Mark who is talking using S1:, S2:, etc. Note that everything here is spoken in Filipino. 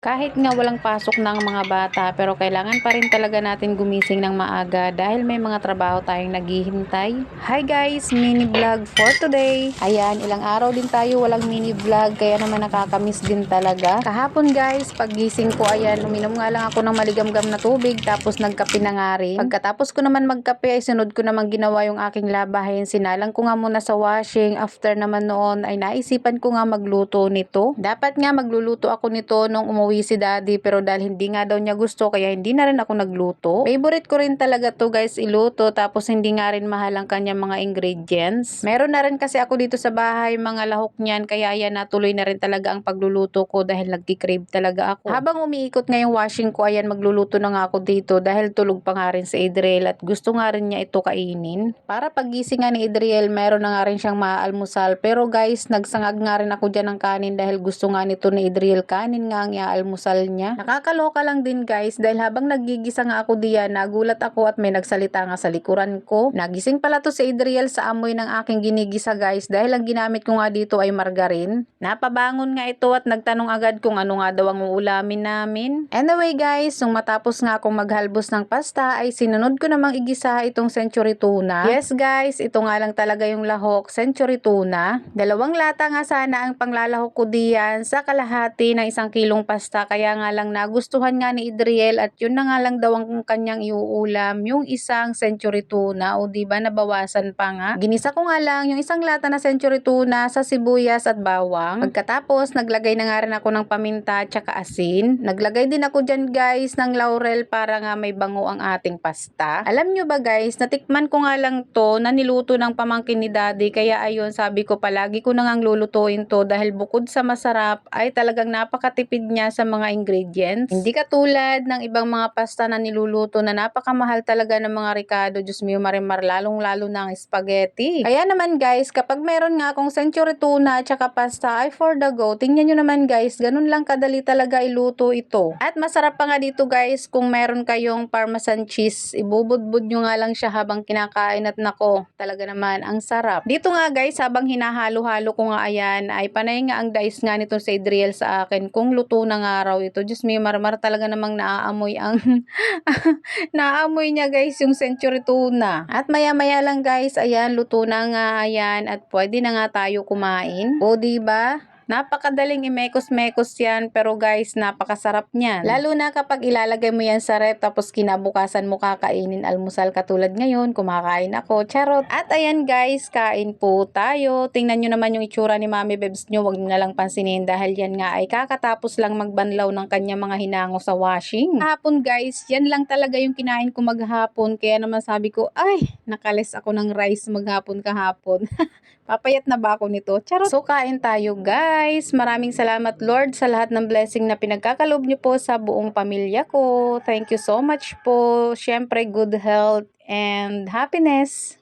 S1: Kahit nga walang pasok ng mga bata pero kailangan pa rin talaga natin gumising ng maaga dahil may mga trabaho tayong naghihintay. Hi guys! Mini vlog for today! Ayan, ilang araw din tayo walang mini vlog kaya naman nakakamiss din talaga. Kahapon guys, paggising ko ayan, uminom nga lang ako ng maligamgam na tubig tapos nagkape na nga rin. Pagkatapos ko naman magkape ay sunod ko naman ginawa yung aking labahin. Sinalang ko nga muna sa washing. After naman noon ay naisipan ko nga magluto nito. Dapat nga magluluto ako nito nung umuwi si daddy pero dahil hindi nga daw niya gusto kaya hindi na rin ako nagluto. Favorite ko rin talaga to guys iluto tapos hindi nga rin mahal ang kanyang mga ingredients. Meron na rin kasi ako dito sa bahay mga lahok niyan kaya yan natuloy na rin talaga ang pagluluto ko dahil nagki-crave talaga ako. Habang umiikot nga yung washing ko ayan magluluto na nga ako dito dahil tulog pa nga rin si Adriel at gusto nga rin niya ito kainin. Para paggising nga ni Adriel meron na nga rin siyang maalmusal pero guys nagsangag nga rin ako dyan ng kanin dahil gusto nga nito ni Adriel kanin nga ang almusal niya. Nakakaloka lang din guys dahil habang nagigisa nga ako diyan nagulat ako at may nagsalita nga sa likuran ko. Nagising pala to si Adriel sa amoy ng aking ginigisa guys dahil ang ginamit ko nga dito ay margarin. Napabangon nga ito at nagtanong agad kung ano nga daw ang uulamin namin. Anyway guys, nung matapos nga akong maghalbos ng pasta ay sinunod ko namang igisa itong century tuna. Yes guys, ito nga lang talaga yung lahok, century tuna. 2 lata nga sana ang panglalahok ko diyan sa kalahati ng 1 kilong pasta kaya nga lang nagustuhan nga ni Adriel at yun na nga lang daw ang kanyang iuulam yung isang century tuna o diba nabawasan pa nga. Ginisa ko nga lang yung 1 lata na century tuna sa sibuyas at bawang. Pagkatapos naglagay na nga rin ako ng paminta at saka asin. Naglagay din ako dyan guys ng laurel para nga may bango ang ating pasta. Alam nyo ba guys, natikman ko nga lang to na niluto ng pamangkin ni daddy kaya ayun sabi ko palagi ko na ngang lulutuin to dahil bukod sa masarap ay talagang napakatipid niya sa mga ingredients. Hindi katulad ng ibang mga pasta na niluluto na napakamahal talaga ng mga Ricardo. Diyos mio marimar, lalong-lalo na ang spaghetti. Kaya naman guys, kapag meron nga akong century tuna at saka pasta ay for the go. Tingnan nyo naman guys, ganun lang kadali talaga iluto ito. At masarap pa nga dito guys kung meron kayong parmesan cheese. Ibubudbud nyo nga lang siya habang kinakain at nako, talaga naman ang sarap. Dito nga guys, habang hinahalo-halo ko nga ayan, ay panay nga ang dice nga nito si Adriel sa akin kung luto na nga raw ito. Diyos me, marmar talaga namang naaamoy ang naaamoy niya guys yung century tuna. At maya-maya lang guys, ayan, luto na nga ayan at pwede na nga tayo kumain. O diba? Napakadaling imekos-mekos yan pero guys napakasarap niyan. Lalo na kapag ilalagay mo yan sa rep tapos kinabukasan mo kakainin almusal katulad ngayon kumakain ako. Charot! At ayan guys, kain po tayo. Tingnan nyo naman yung itsura ni Mami Bebs nyo. Huwag nyo na lang pansinin dahil yan nga ay kakatapos lang magbanlaw ng kanya mga hinango sa washing. Hapon guys, yan lang talaga yung kinain ko maghapon. Kaya naman sabi ko, ay nakalis ako ng rice maghapon kahapon. Papayat na ba ako nito? Charot! So kain tayo guys. Maraming salamat Lord sa lahat ng blessing na pinagkakalob niyo po sa buong pamilya ko. Thank you so much po. Siyempre good health and happiness.